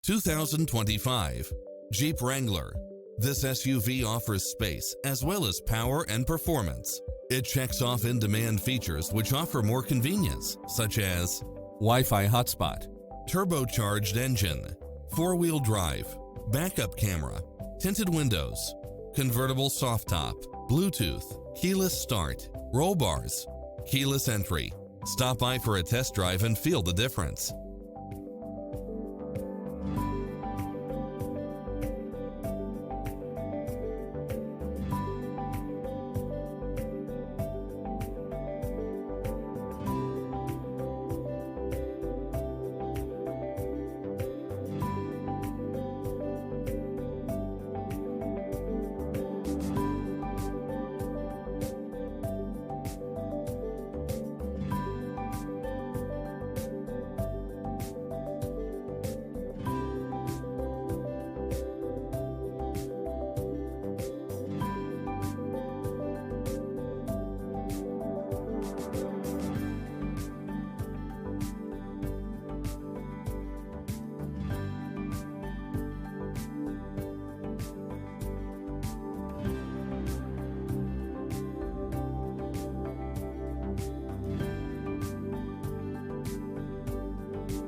2025 Jeep Wrangler. This SUV offers space as well as power and performance. It checks off in-demand features which offer more convenience, such as Wi-Fi hotspot, turbocharged engine, four-wheel drive, backup camera, tinted windows, convertible soft top, Bluetooth, keyless start, roll bars, keyless entry. Stop by for a test drive and feel the difference.